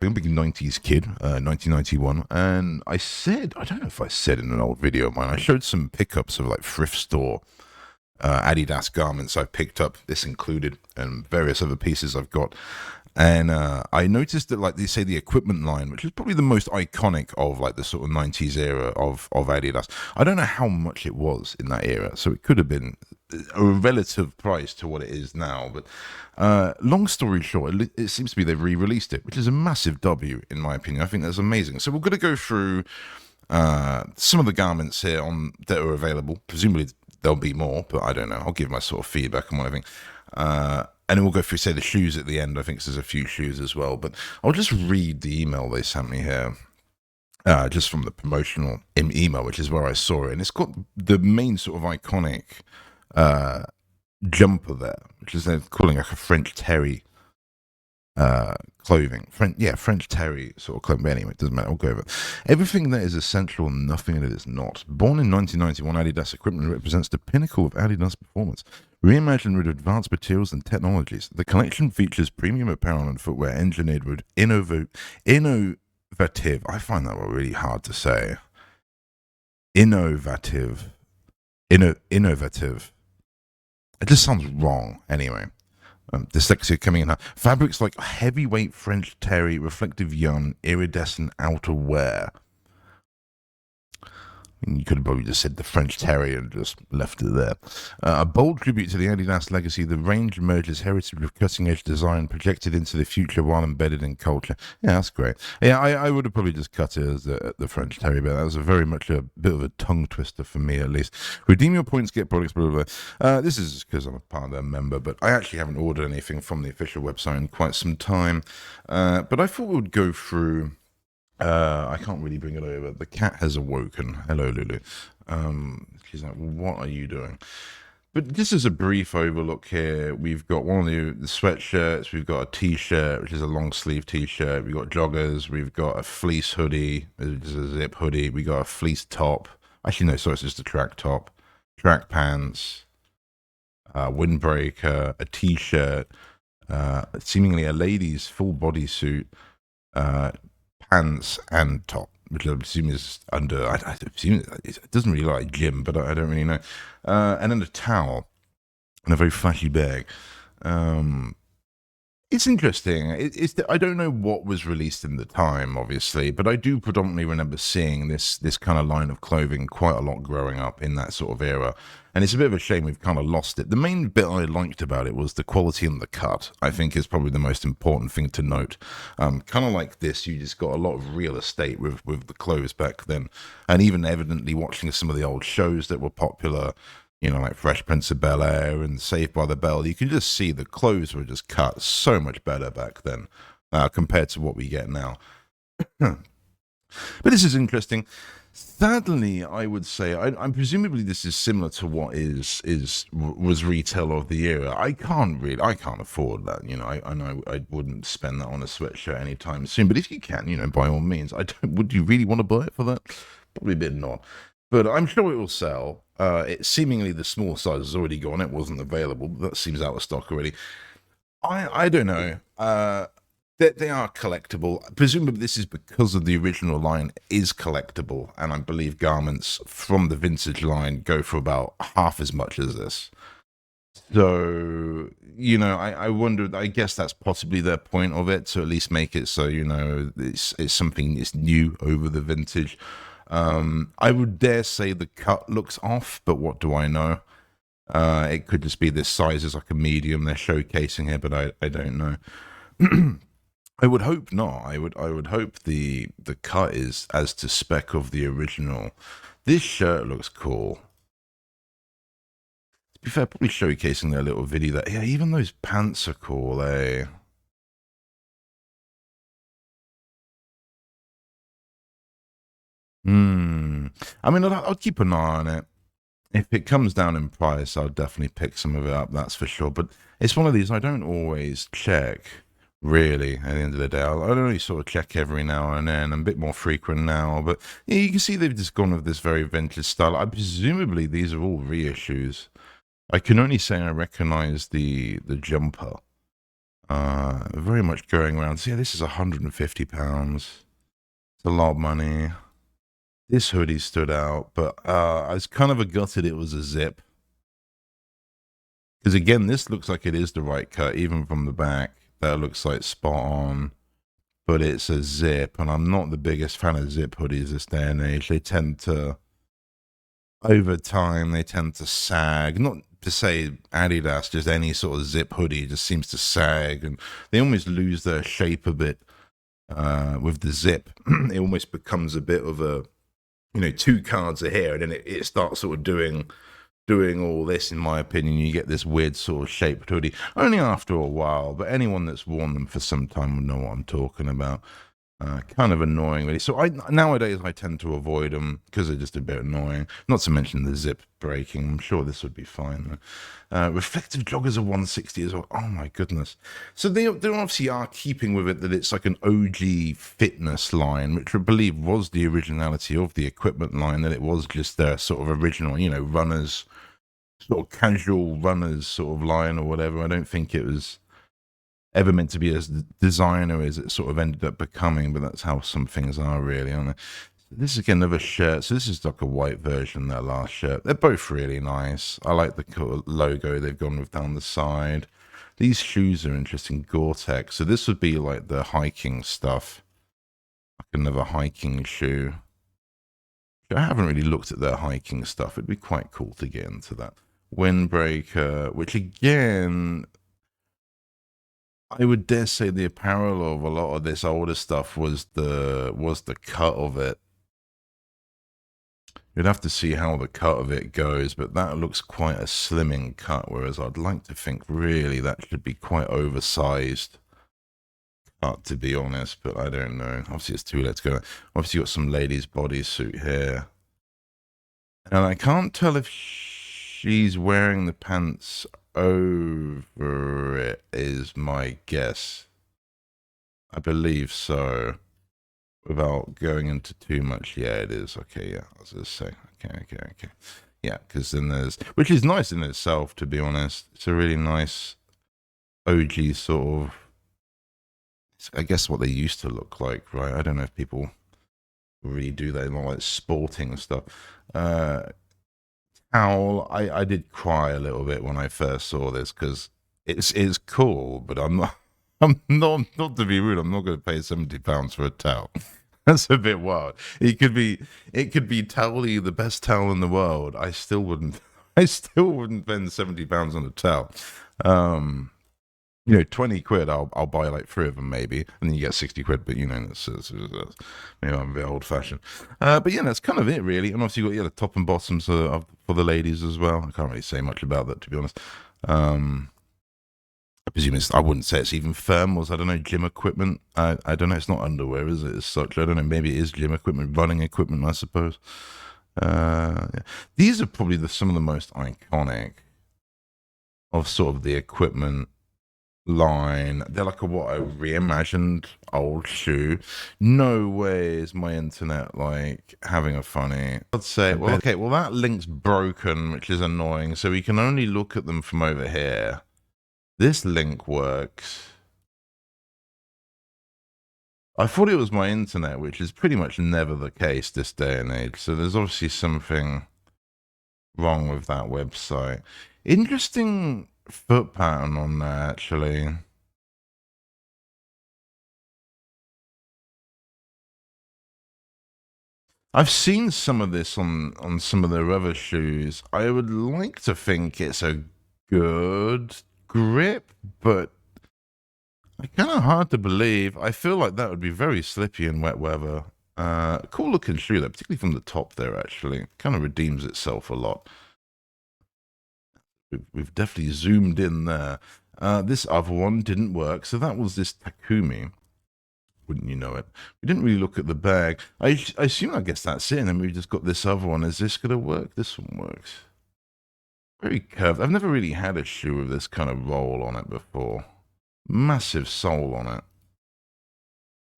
I'm a big 90s kid, 1991, and I don't know if I said in an old video of mine, I showed some pickups of like thrift store Adidas garments I picked up, this included, and various other pieces I've got. And I noticed that, like they say, the equipment line, which is probably the most iconic of like the sort of 90s era of Adidas. I don't know how much it was in that era, so it could have been a relative price to what it is now. But long story short, it seems to be they've re-released it, which is a massive W in my opinion. I think that's amazing. So we're going to go through some of the garments here on that are available. Presumably there'll be more, but I don't know. I'll give my sort of feedback on what I think. And then we'll go through, say, the shoes at the end. I think there's a few shoes as well. But I'll just read the email they sent me here, just from the promotional email, which is where I saw it. And it's got the main sort of iconic jumper there, which is they're calling like a French terry clothing. French terry sort of clothing. But anyway, it doesn't matter. I'll go over it. Everything that is essential and nothing that is not. Born in 1991, Adidas equipment represents the pinnacle of Adidas performance. Reimagined with advanced materials and technologies, the collection features premium apparel and footwear engineered with innovative. I find that one really hard to say. Innovative. Innovative. It just sounds wrong. Anyway. Dyslexia coming in. Fabrics like heavyweight French terry, reflective yarn, iridescent outerwear. You could have probably just said the French terry and just left it there. A bold tribute to the Adidas legacy, the range merges heritage with cutting-edge design projected into the future while embedded in culture. Yeah, that's great. Yeah, I would have probably just cut it as the French terry, but that was very much a bit of a tongue twister for me, at least. Redeem your points, get products, blah, blah, blah. This is because I'm a part of their member, but I actually haven't ordered anything from the official website in quite some time. But I thought we would go through... I can't really bring it over. The cat has awoken. Hello, Lulu. She's like, what are you doing? But just as a brief overlook here, we've got one of the sweatshirts. We've got a t-shirt, which is a long sleeve t-shirt. We've got joggers. We've got a fleece hoodie, which is a zip hoodie. We got a fleece top. Actually, no, sorry, it's just a track top. Track pants, windbreaker, a t-shirt, seemingly a lady's full bodysuit, pants and top, which I assume is under. I assume it doesn't really look like gym, but I don't really know. And then a towel and a very flashy bag. It's interesting. I don't know what was released in the time, obviously, but I do predominantly remember seeing this kind of line of clothing quite a lot growing up in that sort of era. And it's a bit of a shame we've kind of lost it. The main bit I liked about it was the quality and the cut, I think is probably the most important thing to note. Kind of like this, you just got a lot of real estate with the clothes back then. And even evidently watching some of the old shows that were popular, you know, like Fresh Prince of Bel-Air and Saved by the Bell, you can just see the clothes were just cut so much better back then compared to what we get now. But this is interesting. Sadly, I would say, I'm presumably this is similar to what was retail of the era. I can't afford that. You know, I know I wouldn't spend that on a sweatshirt anytime soon. But if you can, you know, by all means, would you really want to buy it for that? Probably a bit not. But I'm sure it will sell. Seemingly the small size is already gone. It wasn't available. But that seems out of stock already. I don't know. They are collectible. Presumably this is because of the original line is collectible, and I believe garments from the vintage line go for about half as much as this. So, you know, I wonder, I guess that's possibly their point of it, to at least make it so, you know, it's something that's new over the vintage. I would dare say the cut looks off, but what do I know? It could just be this size is like a medium they're showcasing here, but I don't know. I would hope not. I would hope the cut is as to spec of the original. This shirt looks cool. To be fair, probably showcasing their little video that, yeah, even those pants are cool, eh? I mean, I'll keep an eye on it. If it comes down in price, I'll definitely pick some of it up, that's for sure. But it's one of these I don't always check, really, at the end of the day. I'll only sort of check every now and then. I'm a bit more frequent now. But yeah, you can see they've just gone with this very vintage style. Presumably these are all reissues. I can only say I recognize the jumper. Very much going around. So yeah, this is £150. It's a lot of money. This hoodie stood out, but I was kind of gutted it was a zip. Because again, this looks like it is the right cut, even from the back. That looks like spot on. But it's a zip, and I'm not the biggest fan of zip hoodies this day and age. They tend to, over time, they tend to sag. Not to say Adidas, just any sort of zip hoodie just seems to sag, and they almost lose their shape a bit with the zip. It almost becomes a bit of a, two cards are here, and then it starts sort of doing all this. In my opinion, you get this weird sort of shaped hoodie only after a while, but anyone that's worn them for some time will know what I'm talking about. Kind of annoying, really. So nowadays I tend to avoid them because they're just a bit annoying. Not to mention the zip breaking. I'm sure this would be fine. Reflective joggers are 160 as well. Oh my goodness. So they obviously are keeping with it that it's like an OG fitness line, which I believe was the originality of the equipment line. That it was just their sort of original, runners, sort of casual runners sort of line or whatever. I don't think it was ever meant to be as designer as it sort of ended up becoming, but that's how some things are, really, aren't they? This is again another shirt. So this is like a white version of their last shirt. They're both really nice. I like the logo they've gone with down the side. These shoes are interesting, Gore-Tex. So this would be like the hiking stuff, like another hiking shoe. I haven't really looked at their hiking stuff. It'd be quite cool to get into that. Windbreaker, which again, I would dare say the apparel of a lot of this older stuff was the cut of it. You'd have to see how the cut of it goes, but that looks quite a slimming cut, whereas I'd like to think really that should be quite oversized cut, to be honest, but I don't know. Obviously it's too late to go. Obviously got some ladies' bodysuit here. And I can't tell if she's wearing the pants over it, is my guess. I believe so. Without going into too much, yeah, it is. Okay, yeah, I was going to say. Okay. Yeah, because then there's, which is nice in itself, to be honest. It's a really nice OG sort of, I guess what they used to look like, right? I don't know if people really do that, not like sporting stuff. Towel, I did cry a little bit when I first saw this because it's cool, but I'm not to be rude. I'm not going to pay £70 for a towel. That's a bit wild. It could be towelly, the best towel in the world. I still wouldn't. I still wouldn't spend £70 on a towel. 20 quid. I'll buy like 3 of them maybe, and then you get 60 quid. But maybe I'm a bit old fashioned. But yeah, that's kind of it really. And obviously you got the top and bottoms for the ladies as well. I can't really say much about that, to be honest. I presume I wouldn't say it's even thermals. I don't know, gym equipment. I don't know. It's not underwear, is it, as such? I don't know. Maybe it is gym equipment, running equipment, I suppose. Yeah. These are probably some of the most iconic of sort of the equipment line. They're like a reimagined old shoe. No way is my internet like having a funny. I'd say, well, okay, well, that link's broken, which is annoying. So we can only look at them from over here. This link works. I thought it was my internet, which is pretty much never the case this day and age. So there's obviously something wrong with that website. Interesting foot pattern on there, actually. I've seen some of this on some of their other shoes. I would like to think it's a good grip, but kind of hard to believe. I feel like that would be very slippy in wet weather. Cool looking shoe though, particularly from the top there. Actually, kind of redeems itself a lot. We've definitely zoomed in there. This other one didn't work, so that was this Takumi. Wouldn't you know it? We didn't really look at the bag. I assume, I guess that's it, and then we've just got this other one. Is this going to work? This one works. Very curved. I've never really had a shoe with this kind of roll on it before. Massive sole on it.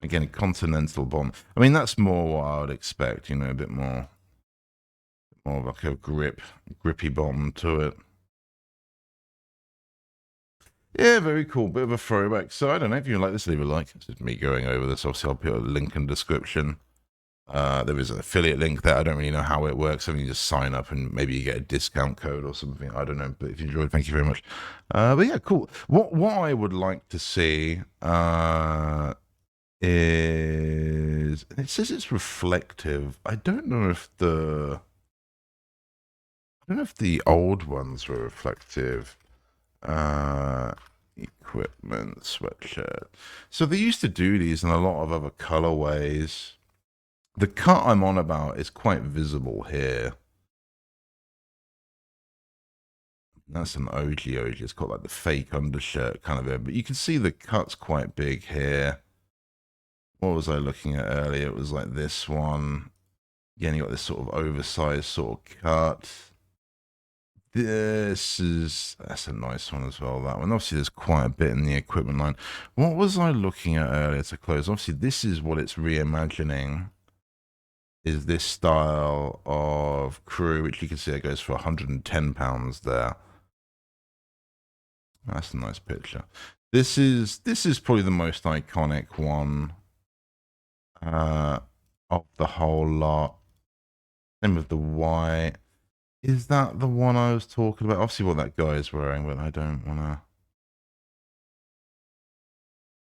Again, continental bottom. I mean, that's more what I would expect, a bit more of like a grippy bottom to it. Yeah, very cool. Bit of a throwback. So I don't know if you like this, leave a like. It's just me going over this. Obviously, I'll put a link in the description. There is an affiliate link there. I don't really know how it works. I mean, you just sign up and maybe you get a discount code or something. I don't know. But if you enjoyed, thank you very much. But yeah, cool. What I would like to see is, it says it's reflective. I don't know if the old ones were reflective. Equipment sweatshirt. So they used to do these in a lot of other colorways. The cut I'm on about is quite visible here. That's an OG. It's got like the fake undershirt kind of there, but you can see the cut's quite big here. What was I looking at earlier? It was like this one. Again, you got this sort of oversized sort of cut. That's a nice one as well, that one. Obviously, there's quite a bit in the equipment line. What was I looking at earlier to close? Obviously, this is what it's reimagining, is this style of crew, which you can see it goes for £110 there. That's a nice picture. This is probably the most iconic one of the whole lot. Same with the white. Is that the one I was talking about? Obviously what that guy is wearing, but I don't want to...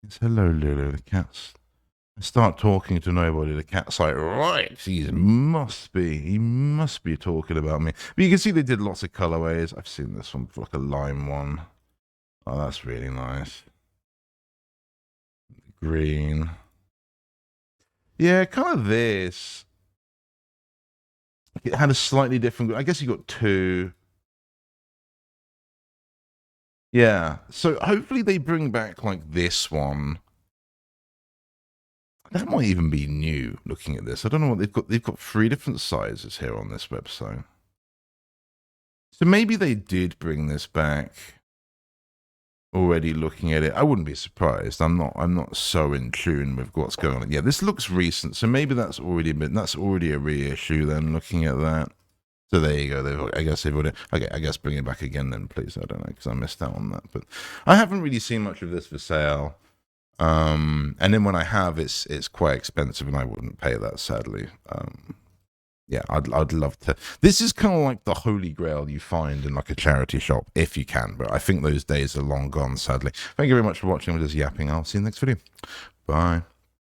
It's hello, Lulu. The cat's... I start talking to nobody. The cat's like, right, he must be talking about me. But you can see they did lots of colorways. I've seen this one, like a lime one. Oh, that's really nice. Green. Yeah, kind of this. It had a slightly different... I guess you got two. Yeah, so hopefully they bring back like this one. That might even be new, looking at this. I don't know what they've got. They've got 3 different sizes here on this website. So maybe they did bring this back. Already looking at it, I wouldn't be surprised. I'm not so in tune with what's going on. Yeah, this looks recent, so maybe that's already a reissue then, looking at that. So there you go. I guess they've already... Okay, I guess bring it back again then, please. I don't know, because I missed out on that. But I haven't really seen much of this for sale. And then when I have, it's quite expensive, and I wouldn't pay that, sadly. Yeah, I'd love to. This is kind of like the holy grail you find in like a charity shop, if you can. But I think those days are long gone, sadly. Thank you very much for watching. I'm just yapping. I'll see you in the next video. Bye.